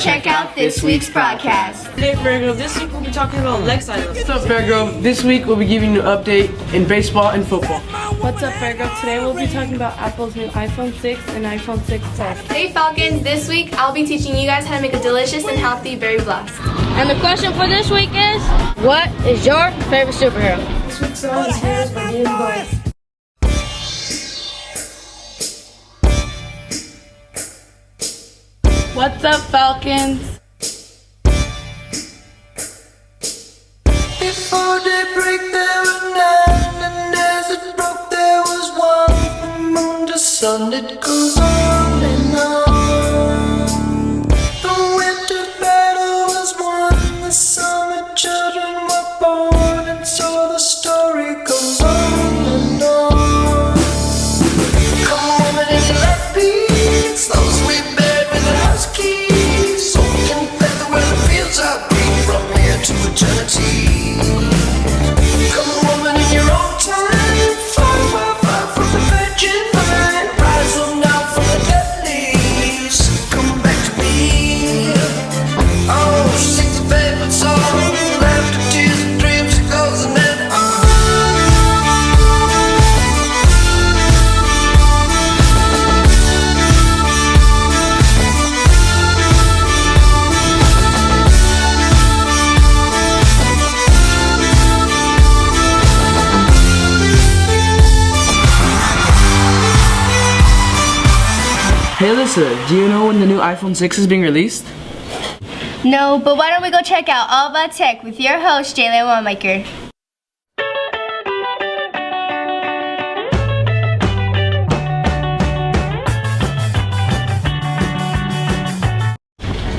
check out this week's broadcast. Hey Virgo, this week we'll be talking about Lex items. What's up, Virgo? This week we'll be giving you an update in baseball and football. What's up, Virgo? Today we'll be talking about Apple's new iPhone 6 and iPhone 6 Plus. Hey Falcons, this week I'll be teaching you guys how to make a delicious and healthy berry blast. And the question for this week is, what is your favorite superhero? This week's song is Heroes by Daily Boys. What's up, Falcons? Before daybreak there were nine, and as it broke there was one. From moon to sun it goes on and on. The winter battle was won, the summer children were born, and so the story goes on and on. Come on, women, in left beats, those we buried with the house keys, soaking feather where the fields are green, from here to eternity. Come on, woman, in your own time, far from the virgin vine, rise on now from the dead leaves, come back to me. Oh, sing the favorite song, laughter, tears, and dreams, it goes and then on. Hey Alyssa, do you know when the new iPhone 6 is being released? No, but why don't we go check out All About Tech with your host, Jaylen Wanmaker.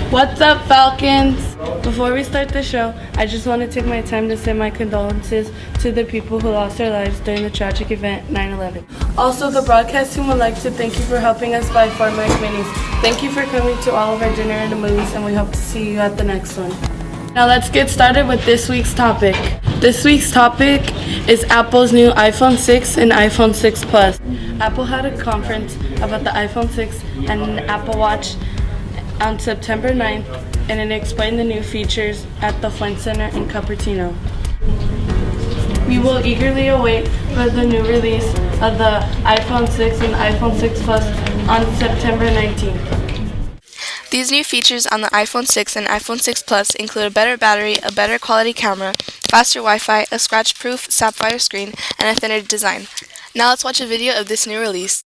What's up, Falcons? Before we start the show, I just want to take my time to send my condolences to the people who lost their lives during the tragic event 9/11. Also, the broadcast team would like to thank you for helping us buy 4 Mac Minis. Thank you for coming to all of our dinner and the movies, and we hope to see you at the next one. Now let's get started with this week's topic. This week's topic is Apple's new iPhone 6 and iPhone 6 Plus. Apple had a conference about the iPhone 6 and Apple Watch on September 9th, and it explained the new features at the Flint Center in Cupertino. We will eagerly await for the new release of the iPhone 6 and iPhone 6 Plus on September 19th. These new features on the iPhone 6 and iPhone 6 Plus include a better battery, a better quality camera, faster Wi-Fi, a scratch-proof sapphire screen, and a thinner design. Now let's watch a video of this new release.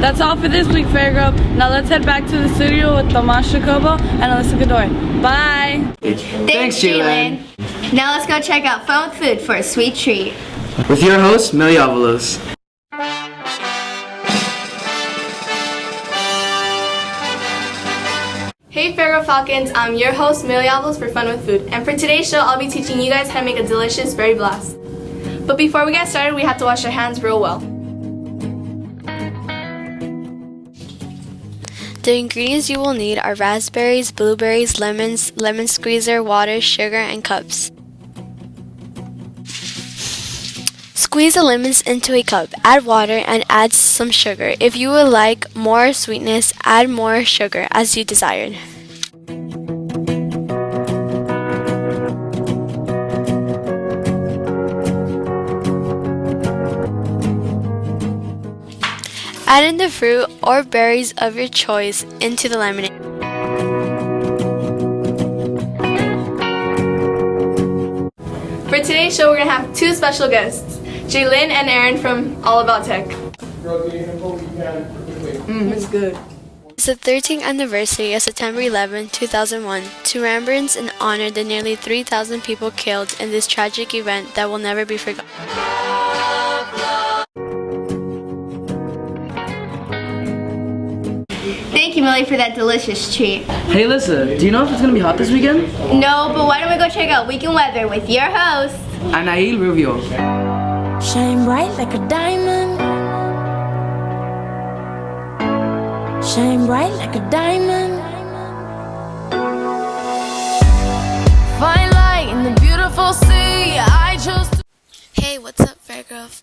That's all for this week, Fair Grove. Now let's head back to the studio with Tomas Jacobo and Alyssa Godoy. Bye! Thanks, Jalen. Now let's go check out Fun with Food for a sweet treat. With your host, Millie Avalos. Hey Fairgrove Falcons, I'm your host Millie Avalos for Fun with Food, and for today's show I'll be teaching you guys how to make a delicious berry blast. But before we get started, we have to wash our hands real well. The ingredients you will need are raspberries, blueberries, lemons, lemon squeezer, water, sugar, and cups. Squeeze the lemons into a cup, add water, and add some sugar. If you would like more sweetness, add more sugar as you desired. Add in the fruit or berries of your choice into the lemonade. For today's show, we're going to have two special guests, Jaylin and Aaron from All About Tech. It's good. It's the 13th anniversary of September 11, 2001, to remembrance and honor the nearly 3,000 people killed in this tragic event that will never be forgotten. Thank you, Millie, for that delicious treat. Hey, Alyssa, do you know if it's gonna be hot this weekend? No, but why don't we go check out weekend weather with your host, Anail Rubio. Shine bright like a diamond. Shine bright like a diamond. Fine light in the beautiful sea. I chose to. Hey, what's up, Fairgrove?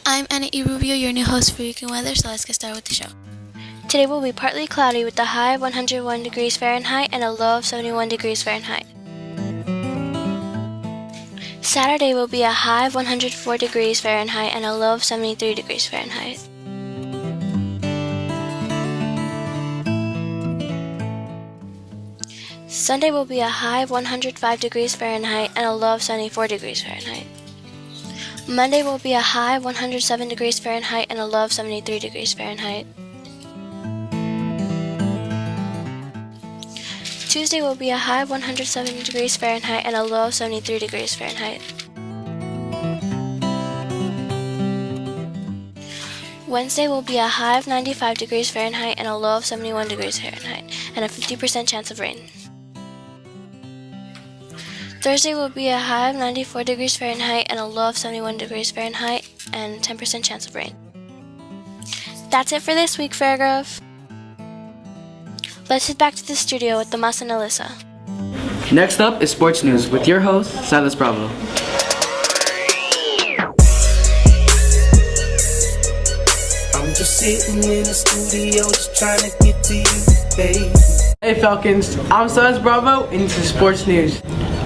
I'm Anna E. Rubio, your new host for Weekend Weather, so let's get started with the show. Today will be partly cloudy with a high of 101 degrees Fahrenheit and a low of 71 degrees Fahrenheit. Saturday will be a high of 104 degrees Fahrenheit and a low of 73 degrees Fahrenheit. Sunday will be a high of 105 degrees Fahrenheit and a low of 74 degrees Fahrenheit. Monday will be a high of 107 degrees Fahrenheit and a low of 73 degrees Fahrenheit. Tuesday will be a high of 107 degrees Fahrenheit and a low of 73 degrees Fahrenheit. Wednesday will be a high of 95 degrees Fahrenheit and a low of 71 degrees Fahrenheit and a 50% chance of rain. Thursday will be a high of 94 degrees Fahrenheit and a low of 71 degrees Fahrenheit and 10% chance of rain. That's it for this week, Fairgrove. Let's head back to the studio with Tomas and Alyssa. Next up is sports news with your host, Silas Bravo. I'm just sitting in the studio just trying to get to you, baby. Hey Falcons, I'm Silas Bravo and this is sports news.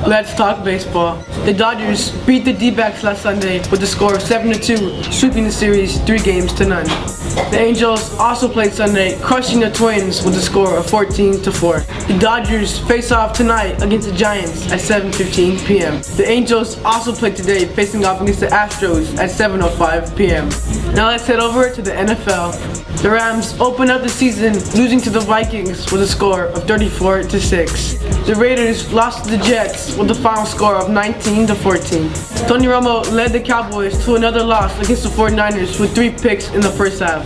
Let's talk baseball. The Dodgers beat the D-backs last Sunday with a score of 7-2, sweeping the series 3-0. The Angels also played Sunday, crushing the Twins with a score of 14-4. The Dodgers face off tonight against the Giants at 7:15 p.m. The Angels also played today, facing off against the Astros at 7:05 p.m. Now let's head over to the NFL. The Rams opened up the season losing to the Vikings with a score of 34-6. The Raiders lost to the Jets with a final score of 19-14. Tony Romo led the Cowboys to another loss against the 49ers with 3 picks in the first half.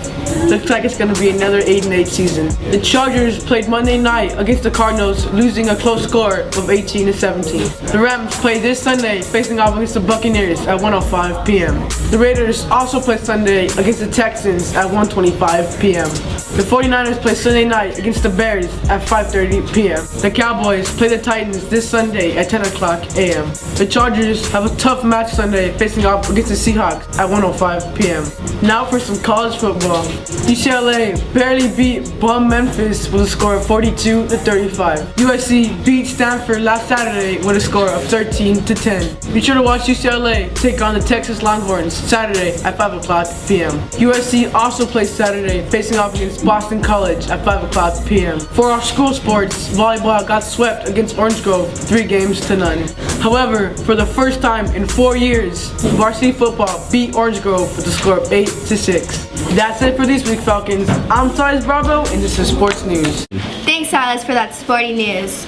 Looks like it's going to be another 8-8 season. The Chargers played Monday night against the Cardinals, losing a close score of 18-17. The Rams played this Sunday, facing off against the Buccaneers at 1:05 p.m. The Raiders also played Sunday against the Texans at 1:25 p.m. The 49ers play Sunday night against the Bears at 5:30 p.m. The Cowboys play the Titans this Sunday at 10 o'clock a.m. The Chargers have a tough match Sunday, facing off against the Seahawks at 1:05 p.m. Now for some college football. UCLA barely beat bum Memphis with a score of 42-35. USC beat Stanford last Saturday with a score of 13-10. Be sure to watch UCLA take on the Texas Longhorns Saturday at 5 o'clock p.m. USC also plays Saturday, facing off against against Boston College at 5 o'clock p.m. For our school sports, volleyball got swept against Orange Grove 3 games to none. However, for the first time in 4 years, varsity football beat Orange Grove with a score of 8-6. That's it for this week, Falcons. I'm Silas Bravo, and this is Sports News. Thanks, Silas, for that sporty news.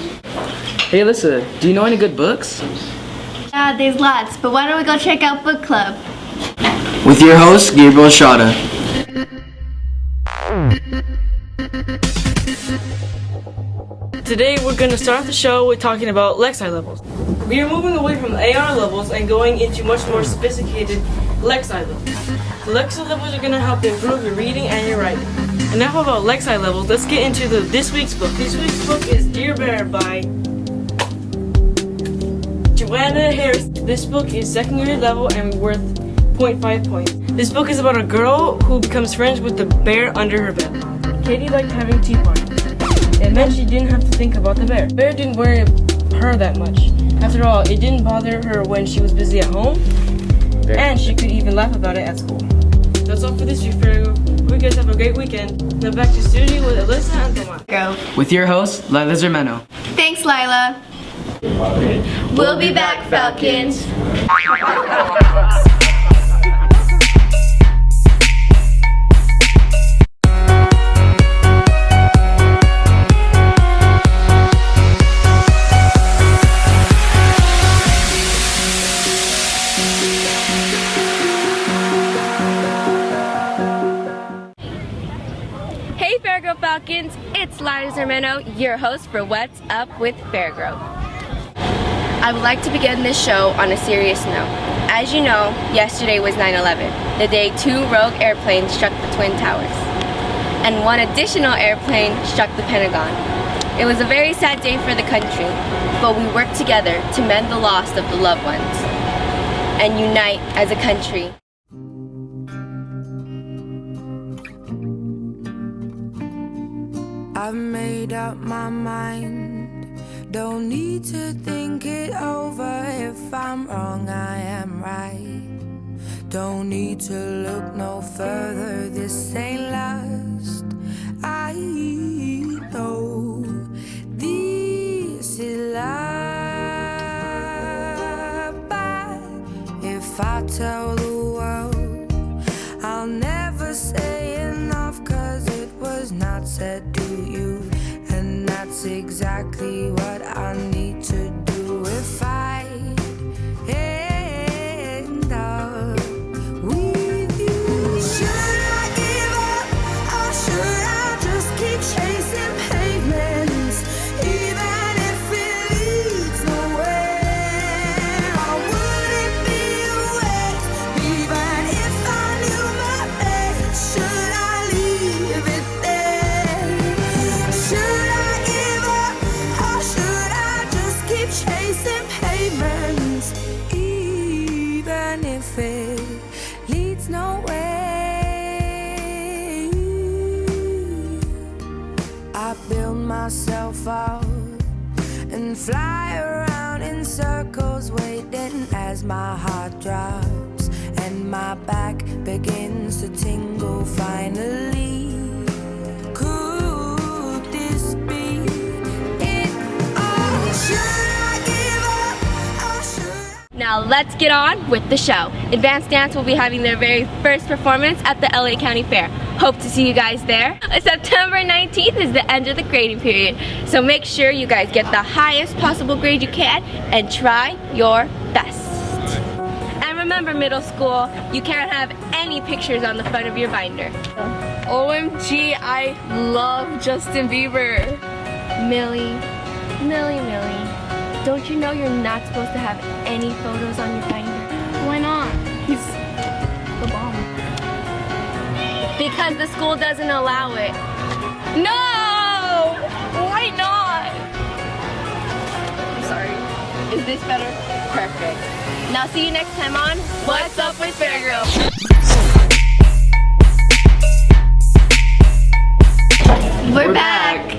Hey Alyssa, do you know any good books? There's lots, but why don't we go check out book club? With your host, Gabriel Shada. Today we're going to start the show with talking about Lexi levels. We are moving away from AR levels and going into much more sophisticated Lexi levels. The Lexi levels are going to help improve your reading and your writing. Enough about Lexi levels, let's get into this week's book. This week's book is Dear Bear by Joanna Harris. This book is secondary level and worth 0.5 points. This book is about a girl who becomes friends with the bear under her bed. Katie liked having tea parties. It meant she didn't have to think about the bear. The bear didn't worry her that much. After all, it didn't bother her when she was busy at home, and she could even laugh about it at school. That's all for this week, Fargo. Hope you guys have a great weekend. Now back to studio with Alyssa and Tomas. Go. With your host, Lila Zermeno. Thanks, Lila. We'll be back, Falcons. Hey Fairgrove Falcons, it's Lila Zermeno, your host for What's Up with Fairgrove. I would like to begin this show on a serious note. As you know, yesterday was 9/11, the day 2 rogue airplanes struck the Twin Towers, and 1 additional airplane struck the Pentagon. It was a very sad day for the country, but we worked together to mend the loss of the loved ones and unite as a country. I've made up my mind, don't need to think it over. If I'm wrong, I am right. Don't need to look no further, this ain't last. I know this is love, but if I tell the world, I'll never say enough, 'cause it was not said to you, and that's exactly what I need to do if I end up with you. Should I give up, or should I just keep chasing pavements, even if it leads nowhere? I wouldn't be a waste, even if I knew my best. Should I leave it there? Should I give up, or should I just keep chasing pavements, even if it leads nowhere? I build myself up and fly around in circles, waiting as my heart drops and my back begins to tingle. Finally, could this be it? Oh, should I give up, or should I? Now let's get on with the show. Advanced Dance will be having their very first performance at the LA County Fair. Hope to see you guys there. September 19th is the end of the grading period, so make sure you guys get the highest possible grade you can and try your best. And remember, middle school, you can't have any pictures on the front of your binder. OMG, I love Justin Bieber. Millie, don't you know you're not supposed to have any photos on your binder? Why not? He's the bomb. Because the school doesn't allow it. No! Why not? I'm sorry. Is this better? Perfect. Now see you next time on What's Up with Fairgrove. We're back.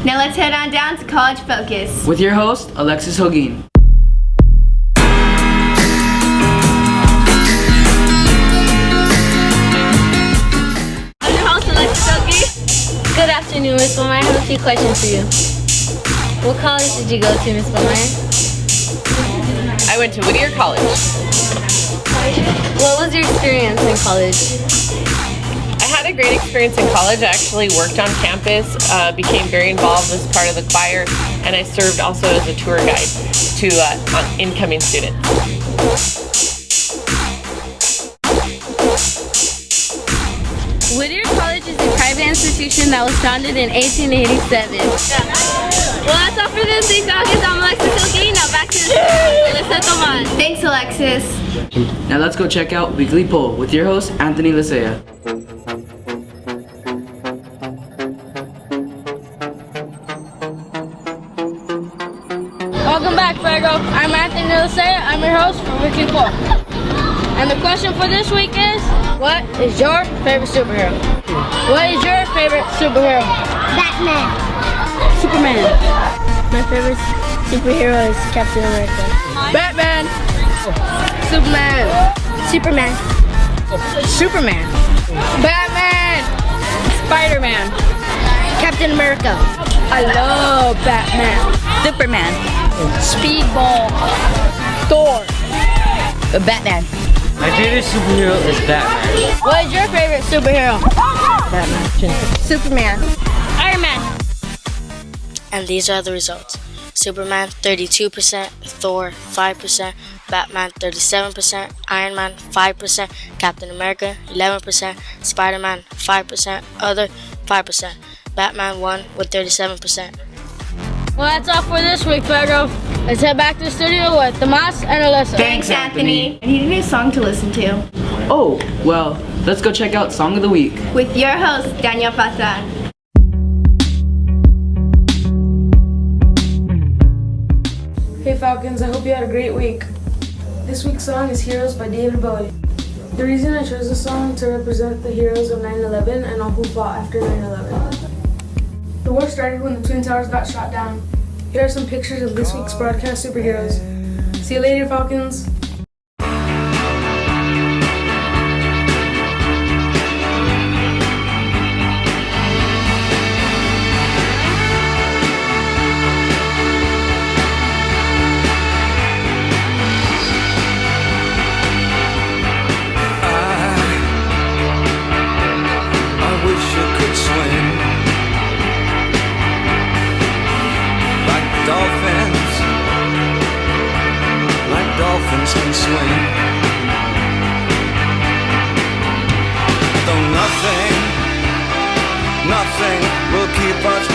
Now let's head on down to College Focus. With your host, Alexis Hogin. I'm your host, Alexis Ogi. Good afternoon, Miss Bowman. I have a few questions for you. What college did you go to, Miss Bowman? I went to Whittier College. What was your experience in college? I had a great experience in college. I actually worked on campus, became very involved as part of the choir, and I served also as a tour guide to incoming students. Whittier College is a private institution that was founded in 1887. Well, that's all for this week, August. I'm Alexis Silky. Now back to Alyssa Tomas. Thanks, Alexis. Now let's go check out Weekly Poll with your host, Anthony Lisea. Welcome back, Fargo. I'm Anthony Lisea. I'm your host for Weekly Poll. And the question for this week is, what is your favorite superhero? What is your favorite superhero? Batman. Superman. My favorite superhero is Captain America. Batman. Superman. Superman. Superman. Batman. Spider-Man. Captain America. I love Batman. Superman. Speedball. Thor. Batman. My favorite superhero is Batman. What is your favorite superhero? Batman. Superman. Iron Man. And these are the results. Superman 32%, Thor 5%, Batman 37%, Iron Man 5%, Captain America 11%, Spider-Man 5%, other 5%. Batman won with 37%. Well, that's all for this week, Fargo. Let's head back to the studio with Tomas and Alyssa. Thanks, Anthony. I need a new song to listen to. Oh, well, let's go check out Song of the Week. With your host, Daniel Patran. Hey Falcons, I hope you had a great week. This week's song is Heroes by David Bowie. The reason I chose this song to represent the heroes of 9/11 and all who fought after 9/11. The war started when the Twin Towers got shot down. Here are some pictures of this week's broadcast superheroes. See you later, Falcons. Dolphins can swing. Though nothing will keep us